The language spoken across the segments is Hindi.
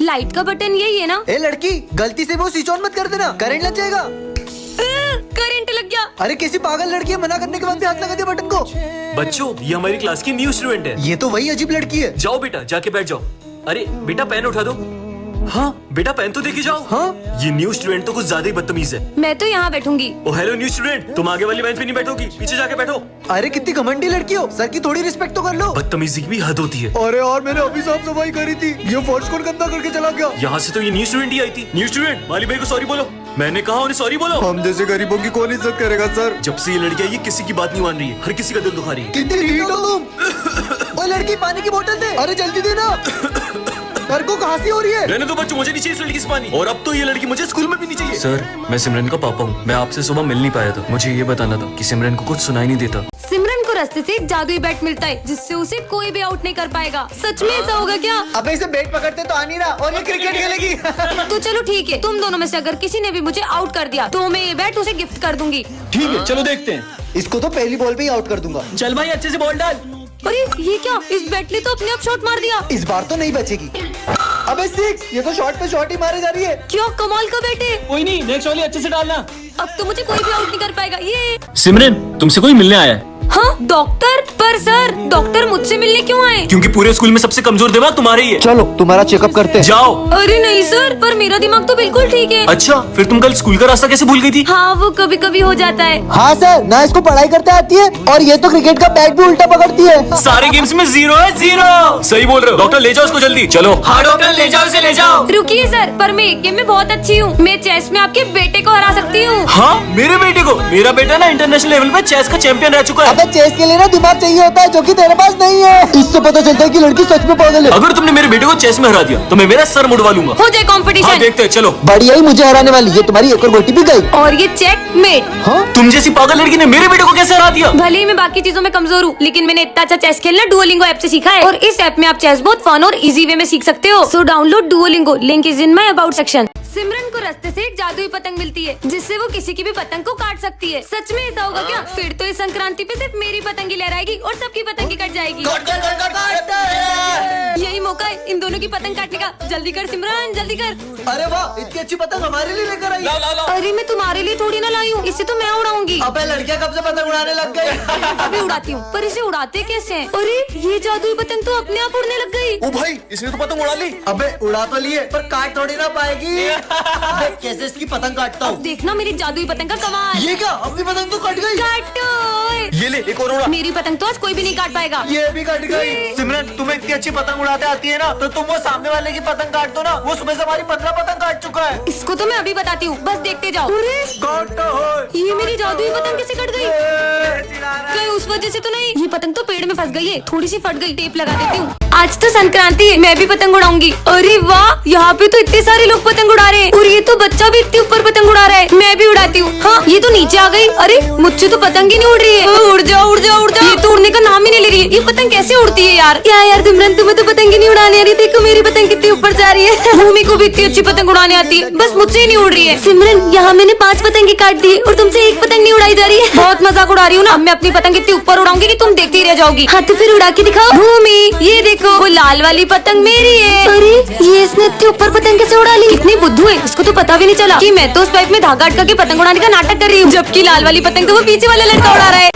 लाइट का बटन यही है ना? ए लड़की, गलती से वो स्विच ऑन मत कर देना, करंट लग जाएगा। करंट लग गया। अरे किसी पागल लड़की है, मना करने के बाद भी हाथ लगा दिया बटन को। बच्चों, ये हमारी क्लास की न्यू स्टूडेंट है। ये तो वही अजीब लड़की है। जाओ बेटा, जाके बैठ जाओ। अरे बेटा, पेन उठा दो। हाँ बेटा, पेन तो देके जाओ। हाँ? ये न्यू स्टूडेंट तो कुछ ज्यादा ही बदतमीज है। मैं तो यहाँ बैठूंगी। ओ हेलो न्यू स्टूडेंट, तुम आगे वाली बेंच पे नहीं बैठोगी, पीछे जाके बैठो। अरे कितनी घमंडी लड़की हो, सर की थोड़ी रिस्पेक्ट तो कर लो। बदतमीजी की भी हद होती है। अरे यार, मैंने अभी साफ सफाई करी थी, ये फर्श कौन गंदा करके चला गया। यहाँ से तो ये न्यू स्टूडेंट ही आई थी। न्यू स्टूडेंट, माली भाई को सॉरी बोलो। मैंने कहा उन्हें सॉरी बोलो। हम जैसे गरीबों की कौन इज्जत करेगा सर। जब से ये लड़की आई, ये किसी की बात नहीं मान रही है, हर किसी का दिल दुखा रही है। कितनी ढीठ हो तुम। ओ लड़की, पानी की बोतल दे। अरे जल्दी देना, सर को खांसी हो रही है। रहने दो बच्चों, मुझे नहीं चाहिए इस लड़की से पानी। और अब तो ये लड़की मुझे स्कूल में भी नहीं चाहिए। सर, मैं सिमरन का पापा हूँ। मैं आपसे सुबह मिल नहीं पाया था। मुझे ये बताना था कि सिमरन को कुछ सुनाई नहीं देता। सिमरन को रास्ते से एक जादुई बैट मिलता है जिससे उसे कोई भी आउट नहीं कर पाएगा। सच में ऐसा होगा क्या? अबे इसे बैट पकड़ते तो आ नहीं रहा, और ये क्रिकेट खेलेगी। तो चलो ठीक है, तुम दोनों में से अगर किसी ने भी मुझे आउट कर दिया तो मैं ये बैट उसे गिफ्ट कर दूंगी। ठीक है, चलो देखते हैं। इसको तो पहली बॉल पे ही आउट कर दूंगा। चल भाई, अच्छे से बॉल डाल। अरे ये क्या, इस बैट ने तो अपने आप शॉट मार दिया। इस बार तो नहीं बचेगी। अबे सिक्स, ये तो शॉट पे शॉट ही मारे जा रही है। क्या कमाल का बैट है। कोई नहीं, नेक्स्ट वाली अच्छे से डालना। अब तो मुझे कोई भी आउट नहीं कर पाएगा। ये सिमरन, तुमसे कोई मिलने आया है। हाँ डॉक्टर, पर सर डॉक्टर मुझसे मिलने क्यों आए? क्योंकि पूरे स्कूल में सबसे कमजोर दिमाग तुम्हारा ही है। चलो तुम्हारा चेकअप करते हैं। जाओ। अरे नहीं सर, पर मेरा दिमाग तो बिल्कुल ठीक है। अच्छा, फिर तुम कल स्कूल का रास्ता कैसे भूल गई थी? हाँ वो कभी कभी हो जाता है। हाँ सर, ना इसको पढ़ाई करते आती है, और ये तो क्रिकेट का बैट भी उल्टा पकड़ती है। सारे गेम्स में 0 है 0। सही बोल रहे हो डॉक्टर, ले जाओ उसको जल्दी। चलो। हाँ डॉक्टर, ले जाओ इसे, ले जाओ। रुकिए सर, पर मैं एक गेम में बहुत अच्छी हूँ। मैं चेस में आपके बेटे को हरा सकती हूँ। हाँ, मेरे बेटे को। मेरा बेटा ना इंटरनेशनल लेवल पे चेस का चैंपियन रह चुका है। अबे चेस के लिए ना दिमाग चाहिए होता है, जो कि तेरे पास नहीं है। इससे पता चलता है कि लड़की सच में पागल है। अगर तुमने मेरे बेटे को चेस में हरा दिया तो मैं मेरा सर मुड़वा लूंगा। हो जाए हाँ कंपटीशन। देखते हैं, चलो। बढ़िया ही मुझे हराने वाली, ये तुम्हारी एक और गोटी भी गई। और ये चेकमेट। हाँ? तुम जैसी पागल लड़की ने मेरे बेटे को कैसे हरा दिया? भले ही मैं बाकी चीजों में कमजोर हूँ, लेकिन मैंने इतना अच्छा चेस खेलना डुओलिंगो ऐप से सीखा है। और इस ऐप में आप चेस बहुत फन और इजी वे में सीख सकते हो। So download Duolingo, link is in my about section. Simran को रास्ते से एक जादुई पतंग मिलती है जिससे वो किसी की भी पतंग को काट सकती है। सच में ऐसा होगा क्या? फिर तो इस संक्रांति पे सिर्फ मेरी पतंग ही लहराएगी और सबकी पतंग ही कट जाएगी। यही मौका है इन दोनों की पतंग काटने का। जल्दी कर सिमरन, जल्दी कर। अरे वाह, इतनी अच्छी पतंग हमारे लिए लेकर आई। अरे मैं तुम्हारे लिए थोड़ी ना लाई हूँ, इसे तो मैं उड़ाऊंगी। अबे लड़कियां कब से पतंग उड़ाने लग गई। अभी उड़ाती हूँ, पर इसे उड़ाते कैसे हैं? अरे ये जादुई पतंग तो अपने आप उड़ने लग गई। ओ भाई, इसने तो पतंग उड़ा ली। अबे उड़ा तो लिए, पर काट थोड़ी ना पाएगी। अबे कैसे इसकी पतंग काटता हूँ। देखना मेरी जादुई पतंग का कमाल। ये क्या, अपनी पतंग तो कट गई। काटो। ये ले, एक और उड़ा। मेरी पतंग तो आज कोई भी नहीं काट पाएगा। ये भी कट गई। सिमरन, तुम्हें इतनी अच्छी पतंग उड़ाते आती है ना, तो तुम वो सामने वाले की पतंग काट दो ना। वो सुबह से हमारी 15 पतंग काट चुका है। इसको तो मैं अभी बताती हूँ, बस देखते जाओ। अरे ये मेरी जादुई पतंग कैसे कट गई? कहीं उस वजह से तो नहीं? ये पतंग तो पेड़ में फंस गई है, थोड़ी सी फट गई, टेप लगा देती हूँ। आज तो संक्रांति है, मैं भी पतंग उड़ाऊंगी। अरे वाह, यहाँ पे तो इतने सारे लोग पतंग उड़ा रहे हैं, और ये तो बच्चा भी इतनी ऊपर पतंग उड़ा रहा है। मैं भी उड़ाती हूँ। हाँ ये तो नीचे आ गई। अरे मुझसे तो पतंग ही नहीं उड़ रही है। उड़ जाओ उड़ जाओ उड़ जाओ। ये तो उड़ने का नाम ही नहीं ले रही है। ये पतंग कैसे उड़ती है यार? क्या यार सिमरन, तुम्हें तो पतंग ही नहीं उड़ाने आ रही। देखो मेरी पतंग कितनी ऊपर जा रही है। भूमि को भी इतनी अच्छी पतंग उड़ाने आती है, बस मुझसे ही नहीं उड़ रही है। सिमरन, यहाँ मैंने 5 पतंगे काट दी और तुमसे एक पतंग नहीं उड़ाई जा रही है। बहुत मजाक उड़ा रही हूँ ना। अब मैं अपनी पतंग इतनी ऊपर उड़ाऊंगी कि तुम देखती रह जाओगी। हाँ तो फिर उड़ा के दिखाओ। भूमि ये देखो, वो लाल वाली पतंग मेरी है। अरे ये इसने इतनी ऊपर पतंग कैसे उड़ा ली? कितनी बुद्धू है, इसको तो पता भी नहीं चला कि मैं तो उस पाइप में धागा अटका के पतंग उड़ाने का नाटक कर रही हूँ, जबकि लाल वाली पतंग तो वो पीछे वाला लड़का उड़ा रहा है।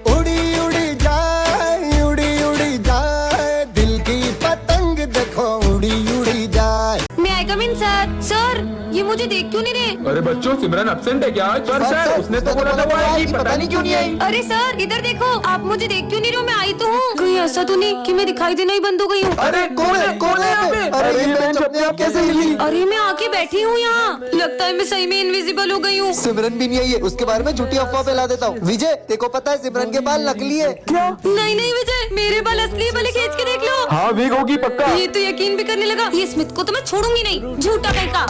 उड़ी उड़ी जाए दिल की पतंग देखो उड़ी जाए। मैं आई कम इन सर। सर ये मुझे देख क्यों नहीं रहे? अरे बच्चों, सिमरन एब्सेंट है क्या? सर उसने तो बोला था वो आएगी, पता नहीं क्यों नहीं आई। अरे सर इधर देखो, आप मुझे देख क्यों नहीं रहे हो? मैं आई तो हूँ। कहीं ऐसा तो नहीं कि मैं दिखाई देना ही बंद हो गई हूँ? अरे कौन है यहाँ पे? अरे ये बेंच अपने आप कैसे हिली? अरे मैं आके बैठी हूँ यहाँ, लगता है मैं सही में इनविजिबल हो गई हूँ। सिमरन भी नहीं आई है, उसके बारे में झूठी अफवाह फैला देता हूँ। विजय, देखो पता है सिमरन के बाल नकली है। क्या? नहीं विजय, मेरे बाल असली है, भले खींच के देख लो। हाँ वीक होगी पक्का। ये तो यकीन भी करने लगा। ये स्मिथ को तो मैं छोड़ूंगी नहीं, झूठा कहीं का।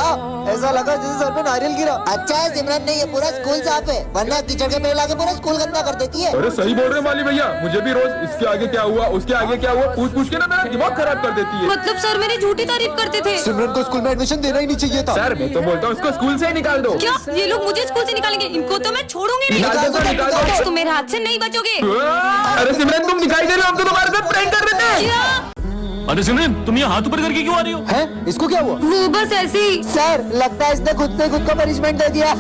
ऐसा लगा जैसे सर पे नारियल गिरा। अच्छा है सिमरन, नहीं ये पूरा स्कूल साफ है, वरना कीचड़ के पेड़ लाके पूरा स्कूल गंदा कर देती है। अरे सही बोल रहे माली भैया, मुझे भी रोज इसके आगे क्या हुआ, उसके आगे क्या हुआ पूछ के ना मेरा दिमाग खराब कर देती है। मतलब सर मेरी झूठी तारीफ करते थे। सिमरन को स्कूल में एडमिशन देना ही नहीं चाहिए था। सर मैं तो बोलता हूँ उसको स्कूल से ही निकाल दो। क्या ये लोग मुझे स्कूल से निकालेंगे? इनको तो मैं छोड़ूंगी नहीं। निकाल दो, निकाल दो। तुम मेरे हाथ से नहीं बचोगे। अरे सिमरन तुम दिखाई दे रहे हो, हम तो तुम्हारे साथ प्रैंक कर रहे थे। क्या? अरे सिमरन, तुम ये हाथ ऊपर करके क्यों आ रही हो? है इसको क्या हुआ? वो बस ऐसे ही। सर लगता है इसने खुद से खुद को पनिशमेंट दे दिया।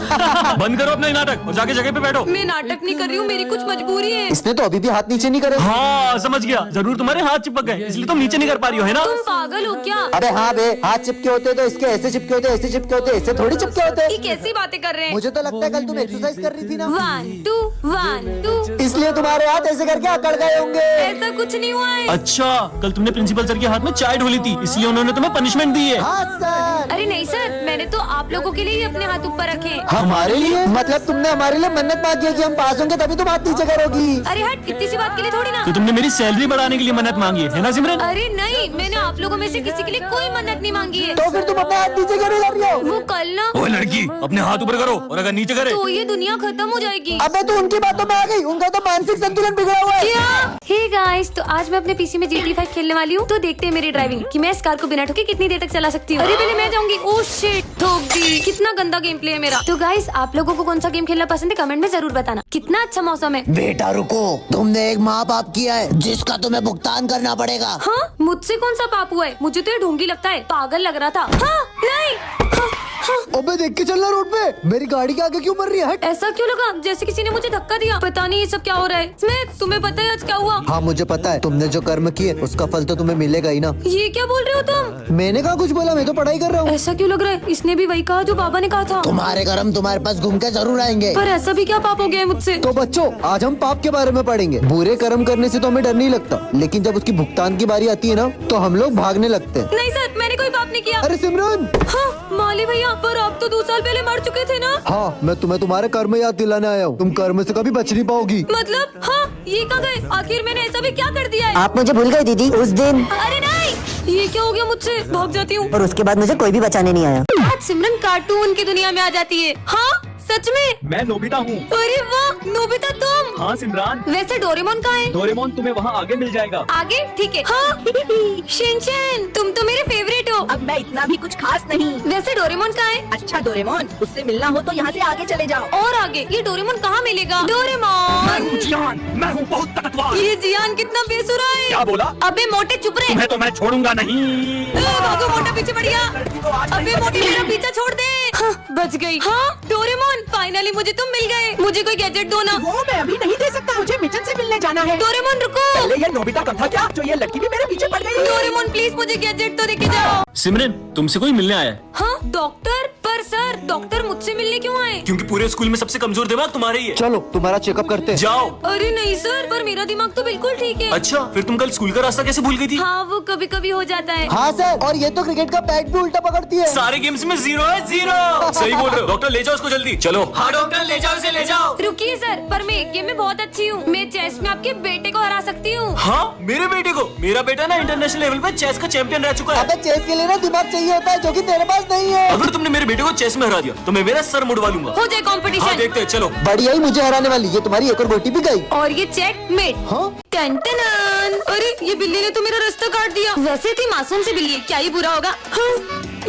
बंद करो अपना ये नाटक और जाके जगह पे बैठो। मैं नाटक नहीं कर रही हूँ, मेरी कुछ मजबूरी है। इसने तो अभी भी हाथ नीचे नहीं करे। हाँ समझ गया, जरूर तुम्हारे हाथ चिपक गए इसलिए तुम नीचे नहीं कर पा रही हो, है ना? तुम पागल हो क्या? अबे हाँ बे, हाथ चिपके होते तो इसके ऐसे चिपके होते, ऐसे चिपके होते, ऐसे थोड़ी चिपके होते। ये कैसी बातें कर रहे हैं? मुझे तो लगता है कल तुम एक्सरसाइज कर रही थी ना, 1 2 1 2। इसलिए तुम्हारे हाथ ऐसे करके अकड़ गए होंगे। ऐसा कुछ नहीं हुआ है। अच्छा, कल तुमने प्रिंसिपल सर के हाथ में चाय ढोली थी इसलिए उन्होंने तुम्हें पनिशमेंट दी है। हाँ सर। अरे नहीं सर, मैंने तो आप लोगों के लिए ही अपने हाथ ऊपर रखे हैं। हमारे लिए? मतलब तुमने हमारे लिए मन्नत मांगी है कि हम पास होंगे तभी तुम हाथ नीचे करोगी। अरे हट, इतनी सी बात के लिए थोड़ी ना। तो तुमने मेरी सैलरी बढ़ाने के लिए मन्नत मांगी है ना सिमरन? अरे नहीं, मैंने आप लोगों में से किसी के लिए कोई मन्नत नहीं मांगी है। तो फिर तुम अपने हाथ नीचे क्यों नहीं कर रही हो? वो कल ना, ओ लड़की, अपने हाथ ऊपर करो और अगर नीचे करे तो ये दुनिया खत्म हो जाएगी। अबे तू उनकी बातों में आ गई, उनका तो मानसिक संतुलन बिगड़ा हुआ है। क्या? हे गाइस, तो आज मैं अपने पीसी में GTA 5 खेलने वाली हूँ। तो देखते हैं मेरी ड्राइविंग कि मैं इस कार को बिना ठोके कितनी देर तक चला सकती हूँ। अरे पहले मैं जाऊंगी। ओह शिट, ठोक दी। कितना गंदा गेम प्ले है मेरा। तो गाइस, आप लोगों को कौन सा गेम खेलना पसंद है कमेंट में जरूर बताना। कितना अच्छा मौसम है। बेटा रुको, तुमने एक माँ बाप किया है जिसका तुम्हें भुगतान करना पड़ेगा। हाँ, मुझसे कौन सा पाप हुआ है? मुझे तो ये ढोंगी लगता है, पागल लग रहा था। हाँ, नहीं। हाँ, हाँ। अबे देख के चलना रोड पे, मेरी गाड़ी के आगे क्यों मर रही है? हट। ऐसा क्यों लगा जैसे किसी ने मुझे धक्का दिया? पता नहीं ये सब क्या हो रहा है। स्मिथ, तुम्हें पता है आज क्या हुआ? हाँ मुझे पता है, तुमने जो कर्म किए उसका फल तो तुम्हें मिलेगा ही ना। ये क्या बोल रहे हो तुम? मैंने कहा कुछ बोला, मैं तो पढ़ाई कर रहा हूँ। ऐसा क्यों लग रहा है? इसने भी वही कहा जो बाबा ने कहा था। तुम्हारे कर्म तुम्हारे पास घूम के जरूर आएंगे। पर ऐसा भी क्या पाप हो गया है मुझसे? तो बच्चों, आज हम पाप के बारे में पढ़ेंगे। बुरे कर्म करने से तो हमें डर नहीं लगता, लेकिन जब उसकी भुगतान की बारी आती है ना, तो हम लोग भागने लगते हैं। नहीं सर, मैंने कोई पाप नहीं किया। अरे सिमरन। हाँ, माली भैया, पर आप तो 2 साल पहले मर चुके थे ना। हाँ, मैं तुम्हें तुम्हारे कर्म याद दिलाने आया हूँ। तुम कर्म से कभी बच नहीं पाओगी। मतलब हाँ, ये कहाँ गए? आखिर मैंने ऐसा भी क्या कर दिया है? आप मुझे भूल गए दीदी उस दिन, अरे नहीं, ये क्या हो गया मुझसे? भाग जाती हूँ। और उसके बाद मुझे कोई भी बचाने नहीं आया। आज सिमरन कार्टून की दुनिया में आ जाती है। हाँ सच में? मैं नोबिता हूँ। अरे वाह, नोबिता तुम? हाँ सिमरान, वैसे डोरेमोन कहाँ है? डोरेमोन तुम्हें वहाँ आगे मिल जाएगा। आगे? ठीक है। हाँ शिनचैन, तुम तो मेरे फेवरेट हो। अब मैं इतना भी कुछ खास नहीं। वैसे डोरेमोन कहाँ है? अच्छा डोरेमोन, उससे मिलना हो तो यहाँ से आगे चले जाओ। और आगे? ये डोरेमोन कहाँ मिलेगा? डोरेमोन, जियान, मैं हूँ बहुत ताकतवर। ये जियान कितना बेसुरा है। क्या बोला? अबे मोटे चुप रहे। तुम्हें तो मैं छोड़ूंगा नहीं। भागो, मोटा पीछे बढ़ गया। अबे मोटे मेरा पीछा छोड़ दे। हाँ, बच गई। हाँ डोरेमोन, फाइनली मुझे तुम मिल गए। मुझे कोई गैजेट दो ना। वो मैं अभी नहीं दे सकता, मुझे मिशन से मिलने जाना है। डोरेमोन रुको। पहले ये नोबिता कब था क्या, जो ये लड़की भी मेरे पीछे पड़ गई? डोरेमोन प्लीज मुझे गैजेट तो देके जाओ। सिमरन, तुमसे कोई मिलने आया है? हाँ डॉक्टर? पर सर, डॉक्टर मुझसे मिलने क्यों आए? क्योंकि पूरे स्कूल में सबसे कमजोर दिमाग तुम्हारा ही है। चलो तुम्हारा चेकअप करते हैं। जाओ। अरे नहीं सर, पर मेरा दिमाग तो बिल्कुल ठीक है। अच्छा, फिर तुम कल स्कूल का रास्ता कैसे भूल गई थी? हाँ वो कभी कभी हो जाता है। हाँ सर, और ये तो क्रिकेट का बैट भी उल्टा पकड़ती है। सारे गेम्स में 0 है 0। सही बोल रहे हो। डॉक्टर ले जाओ उसको जल्दी। चलो। हाँ डॉक्टर ले जाओ उसे, ले जाओ। रुकिए सर, पर मैं एक गेम में बहुत अच्छी हूँ। मैं चेस में आपके बेटे को हरा सकती हूँ। हाँ मेरे बेटे को? मेरा बेटा ना इंटरनेशनल लेवल पे चेस का चैंपियन रह चुका है। अबे चेस के लिए ना दिमाग चाहिए होता है, जो कि तेरे पास नहीं है। अगर तुमने मेरे बेटे को चेस में हरा दिया तो मैं मेरा सर मुड़वा लूंगा। हो जाए हाँ कंपटीशन। देखते हैं, चलो। बढ़िया ही मुझे हराने वाली, ये तुम्हारी एक और गोटी भी गई। और ये चेक मेट। हाँ टन। अरे ये बिल्ली ने तो मेरा रास्ता काट दिया। वैसे थी मासूम सी बिल्ली है, क्या ही बुरा होगा। हाँ,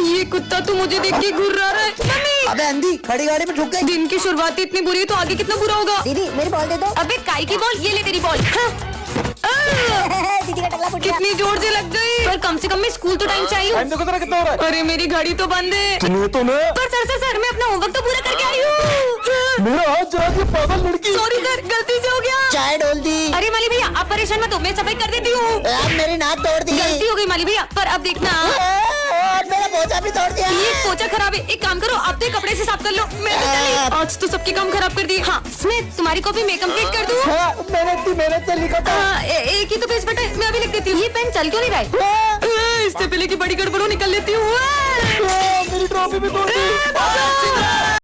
ये कुत्ता तो मुझे देख के घुर्रा रहा है। मम्मी, अबे अंधी, खड़ी गाड़ी में ठुक गई। दिन की शुरुआत इतनी बुरी है तो आगे कितना बुरा होगा। दीदी मेरी बॉल दे दो। अबे काई की बॉल, ये ले तेरी बॉल। हाँ। दीदी का टकला फुट गया। कितनी जोर से लग गई। पर कम से कम मैं स्कूल तो टाइम से आई हूँ। देखो जरा कितना हो रहा है। अरे मेरी घड़ी तो बंद है। तुम्हें पर सर मैं अपना होमवर्क तो पूरा करके आई हूँ। मेरा हाथ जरा सी पागल लड़की। सॉरी सर, गलती से हो गया। चाय डोल दी। अरे माली भैया आप परेशान मत हो, मैं सफाई कर देती हूँ। यार मेरी नाक तोड़ दी। गलती हो गई माली भैया, पर अब देखना और मेरा पोछा भी तोड़ दिया। ये पोछा खराब है। एक काम करो, अब तो कपड़े से साफ कर लो। मैं तो चली। आज तो सबके काम खराब कर दिए। हाँ स्मिथ, तुम्हारी कॉपी मैं कंप्लीट कर दूँ? हाँ, मैंने इतनी मेहनत से लिखा था। एक ही तो पेज बटा है, मैं अभी लिख देती हूँ। ये पेन चल क्यों नहीं रहा है? इससे पहले की बड़ी गड़बड़ हो निकल लेती हूँ। मेरी ट्रॉफी भी तोड़ दी।